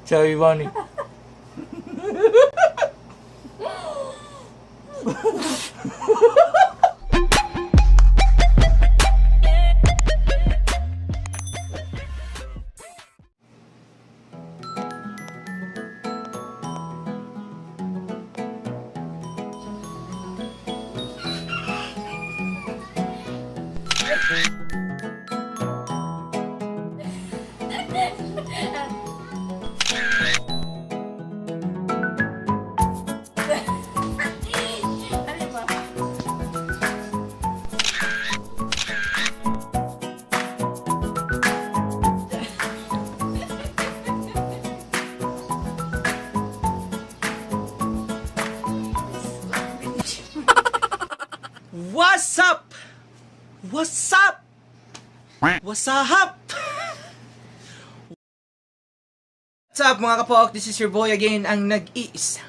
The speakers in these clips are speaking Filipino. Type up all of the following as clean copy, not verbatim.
Chubby Bunny. What's up? What's up? What's up? What's up mga kapok? This is your boy again, ang nag-iisa.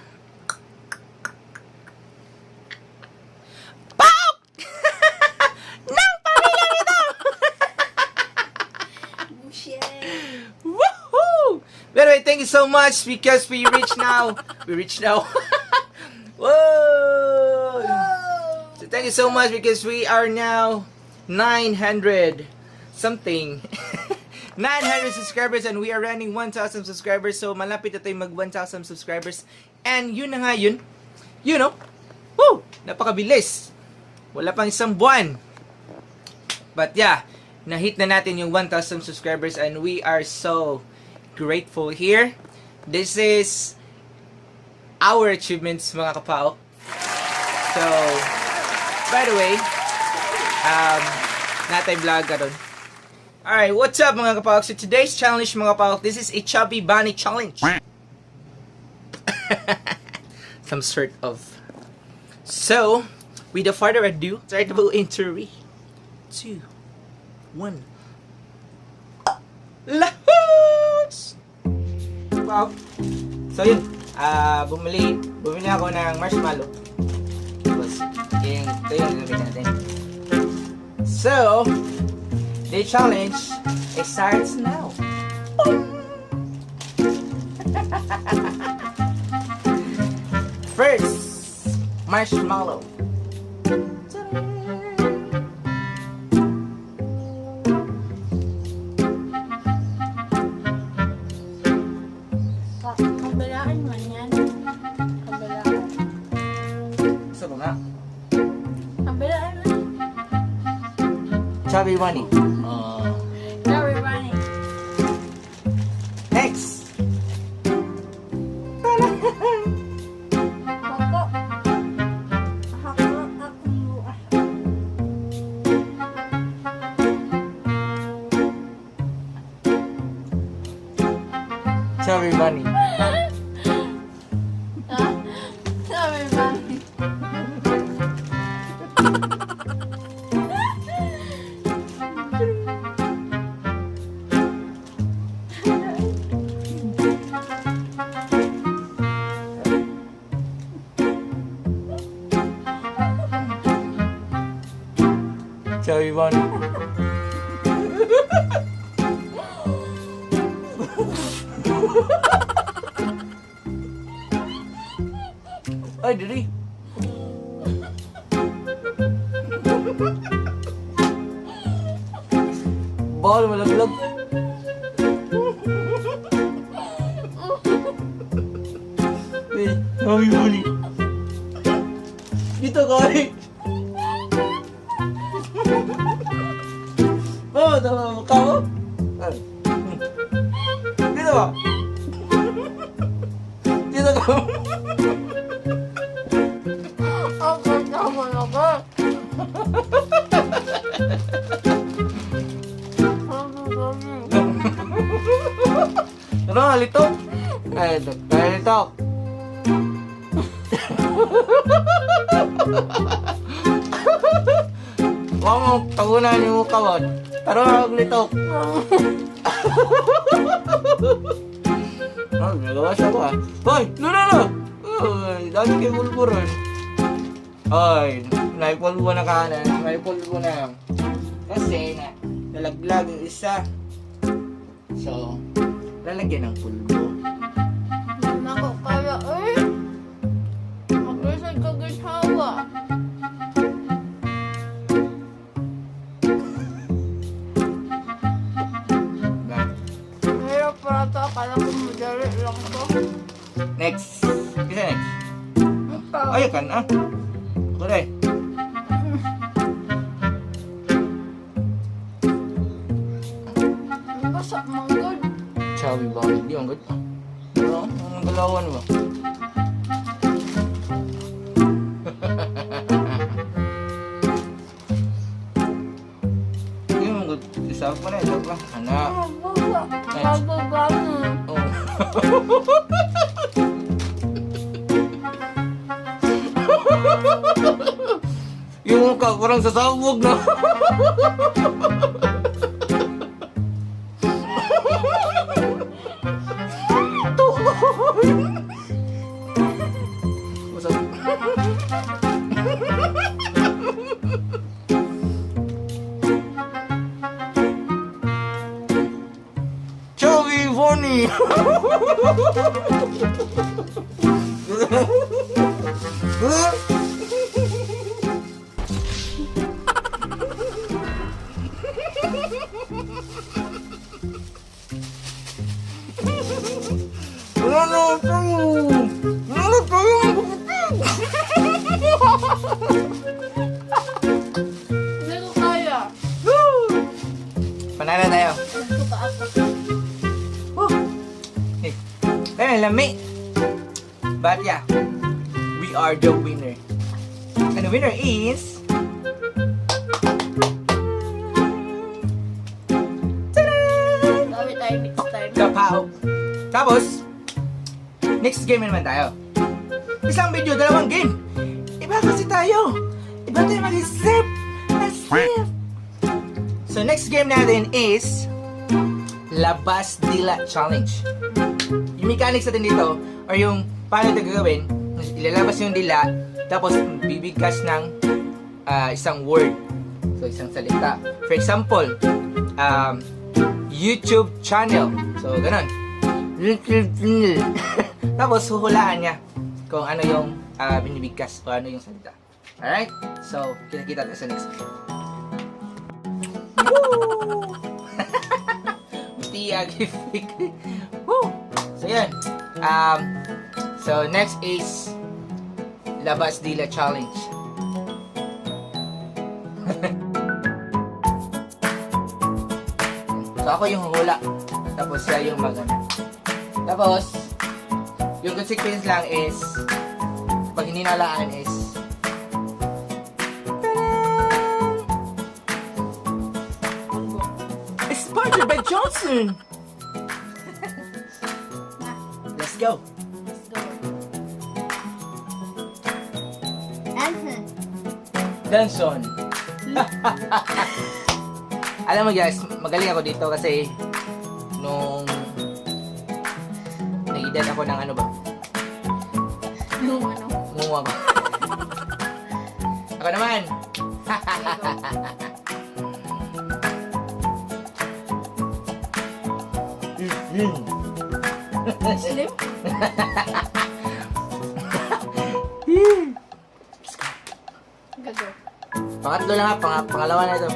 Pop! Nang pamilya nito! Woohoo! But anyway, thank you so much because we reached now. Whoa! So thank you so much because we are now 900 something 900 subscribers and we are running 1,000 subscribers. So malapit na tayo mag 1,000 subscribers. And yun na nga yun. You know, woo! Napakabilis. Wala pang isang buwan. But yeah, na-hit na natin yung 1,000 subscribers and we are so grateful here. This is our achievements mga kapao. So, by the way, natay vlog ka doon. Alright, what's up mga kapawak? So today's challenge mga kapawak, this is a Chubby Bunny challenge. Some sort of. So, without further ado, start to go in 3, 2, 1. Lahos! Wow. So yun, bumili ako ng marshmallow. Tapos, ito yung gagawin natin. So, the challenge starts now. First, marshmallow. Kabalaan man yan. Kabalaan. Gusto ko nga. Kabalaan man. Chubby Bunny. Chubby Bunny. Next. Ako. Ako bukas. Chubby Bunny. Chubby Bunny. Chubby Bunny. Ay, diri. Bawal malaglag. Hey, Chubby Bunny. Dito ka rin. Oh, tama mo ka mo? Dito ba? Dito ka mo? Ako naman ako. Ano, halitok? Ay, halitok. Huwag mong tagunan yung mukha mo. Taro na maglitok. Oh, nagawa siya ko ah. Hoy, no. Ay, dami kayo bulburon. Ay, naipulbo na kanan. Naipulbo na. Kasi nalaglag yung isa. So, lalagyan ng pulbo. Akala ko madali lang to. Next. Isa next. Ito. Ay, kan ah. Ako rin. Ang basa, manggod. Chubby ba? Hindi ang ganda. Pero, ang galawan ba? Hindi ang ganda. Isa pa na, isa pa. Anak. Ang basa. Mababa na. Oh. Yung mukha kurang sasabog na. Chubby funny. Ano tayo? Ano tayo? Hindi ko kaya. Panalo tayo. Suka ako. Eh, lami. But yeah, we are the winner. And the winner is... Ta-da! Sabi tayo next time. Kapaw. Tapos, next game naman tayo. Isang video, dalawang game. Iba kasi tayo. Iba tayo mag-isip. Asip. So, next game natin is Labas Dila Challenge. Yung mechanics natin dito, or yung paano ito gagawin, ilalabas yung dila, tapos bibigkas ng isang word. So, isang salita. For example, YouTube channel. So, ganun. YouTube channel. Tapos, huhulaan niya kung ano yung binibigkas o ano yung salita. Alright? So, kita-kita tayo sa next video. Woo! Tiyagifik. Woo! So, yan. So, next is Labas Dila Challenge. So, ako yung hula. Tapos, siya yung magana. Tapos, yung consequence lang is, pag hindi nalaan is, sponsored by Johnson! Let's go! Let's go. Anson. Danson! Alam mo guys, magaling ako dito kasi nung nag-edad ako ng ano ba? Yung ano. Ngumu ako. Ako naman! Slim? Gago. Pangatlo lang ha, pangalawa na ito.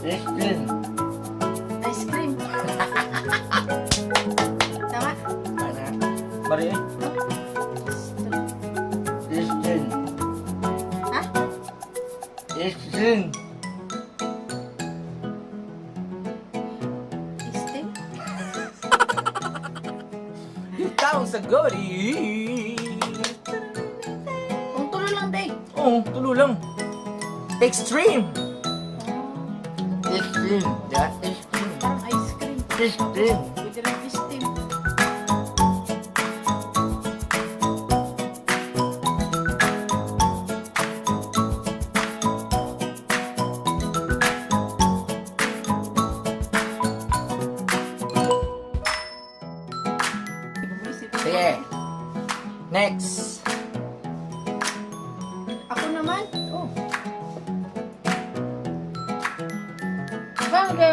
Ice cream. Tama? Mari eh. Ha? Istin. Steam? Taong sa gori. Kung tulo lang, day. Oh, tulo lang. Extreme. Extreme. Yeah, extreme. Parang ice cream. Extreme. Pwede lang steam. Sige. Next. Ako naman? Oh. Bangga.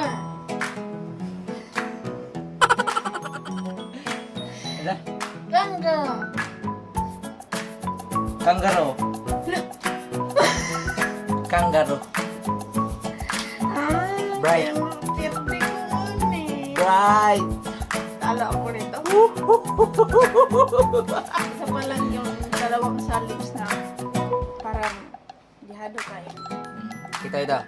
Ala? Bangga. Kangaroo. Kangaroo. Ah, Bright. yung pirti ko nun eh. Bright. bahala ako nito. Isa pa lang yung dalawang salips na parang dihado kayo. Kita ito.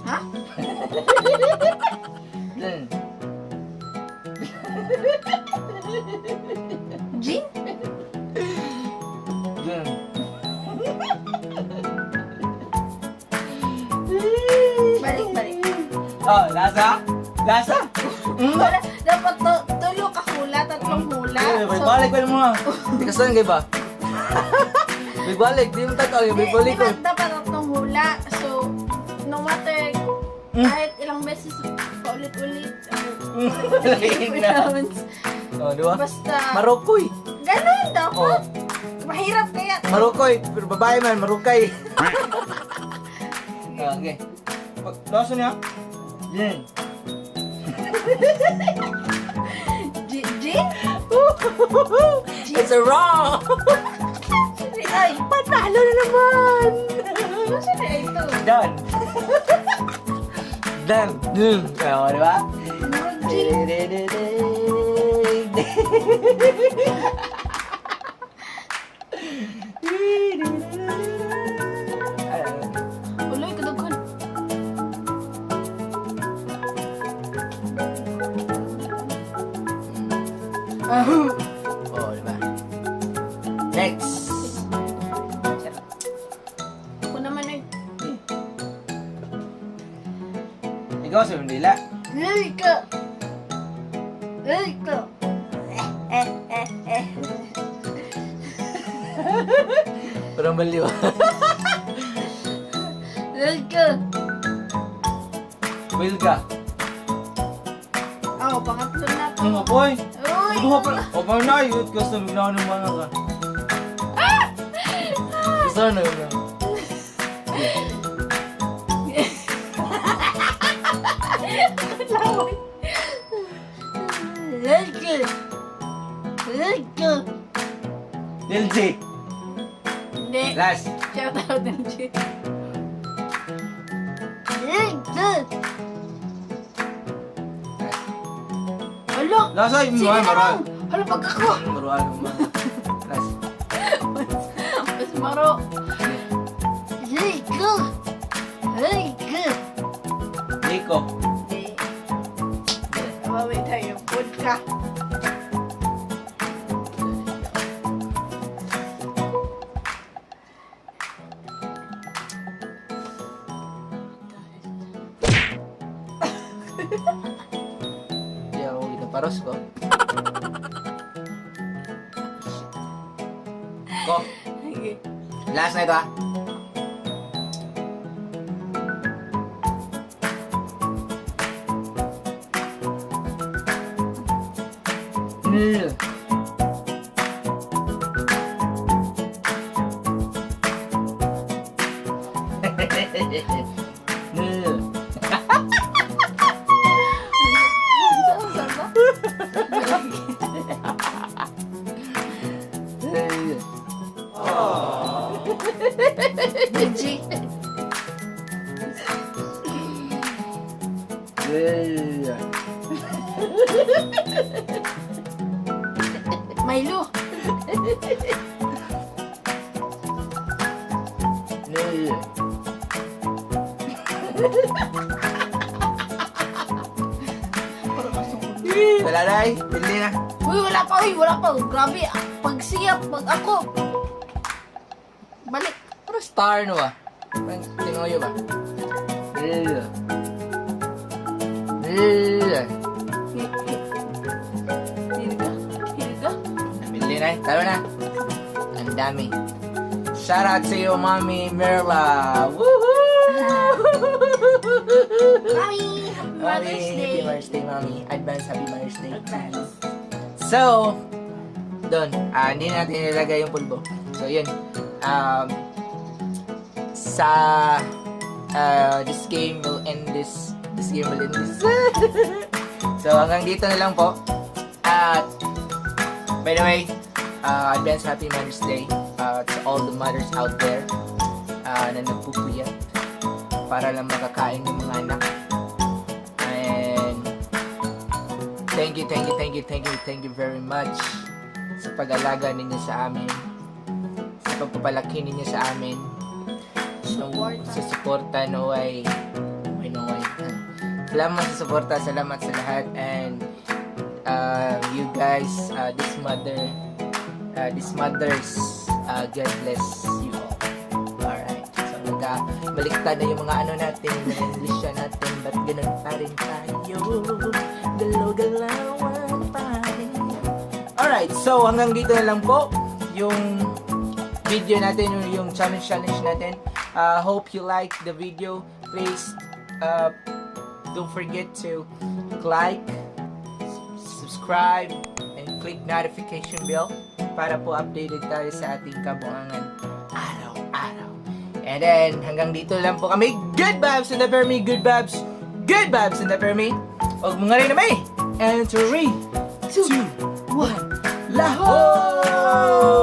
Ha? Gin? Balik. Oh, lasa? Lasa? Wala, dapat tulo ka hula, tatlong hula. Balik ko mo. Di ka saan kayo ba? Balik, di mo tatawag. Balik ko. Dapat tatlong hula. So, no matter kahit ilang beses paulit-ulit. Oh, di ba? Basta, Marokoy. ganun dapat. Oh. Mahirap kaya. Marokoy. Pero babae man, marukay. Okay. Lasa niya? Gin. Gin? It's a wrong! Ay, Patalo na naman! ano siya ito? Done. Done. Oo, di ba? Gin? Uloy, kadughan. Oh, di ba? Next. Ako naman eh. Ikaw sa Mandila. Ika! Parang baliw. Ika! Will ka. Oh, pangatlo na to. Ano boy? Uy! Ito pa. O pa na yun. Gusto bigla ng mga ka. Gusto na yun. Laway. Ika! Ika! LG. Hindi. Last. Shout out ng G. Ika! Alo! Lasa yung Sige mga na maral. lang! Alo, pag ako! Marual yung mga. Last. Mas maro. Ika! Ika! Nico. Hindi. Mawawin tayo. Food ka. Hindi ako ginaparos ko. Ko. Okay. Last na ito ah. G. Milo. Wala na eh. Pili na. Uy, wala pa. Grabe. Pag siya, pag ako. Balik. Pero star no ah. Tinoyo ba? Hili ka? Pili na eh. Talo na. Ang dami. Shout out sa iyo, Mami Merla. Woohoo! Mami, happy Mother's Happy Day. Mother's Day, Mami. Advance Happy Mother's Day. Advance. So, doon. Hindi na natin nilagay yung pulbo. So, yun. This game will end this. So, hanggang dito na lang po. At, by the way, advance Happy Mother's Day to all the mothers out there na nagpupuyat para lang makakain ng mga anak. thank you very much sa pag-alaga ninyo sa amin, sa pagpapalaki ninyo sa amin, sa suporta, Noy. Salamat sa suporta, salamat sa lahat, and you guys, these mothers, God bless you all. Alright, so baliktad na yung mga ano natin, mga English natin, but ganun pa rin tayo, galaw-galawan pa rin. Alright, so hanggang dito na lang po yung video natin, yung challenge natin. Hope you like the video. Please don't forget to like, subscribe, and click notification bell para po updated tayo sa ating kabuangan araw-araw. And then, hanggang dito lang po kami. Good vibes in the Fermi, good vibes in the Fermi. Huwag mo nga rin na may. And 3, 2, 1, Laho!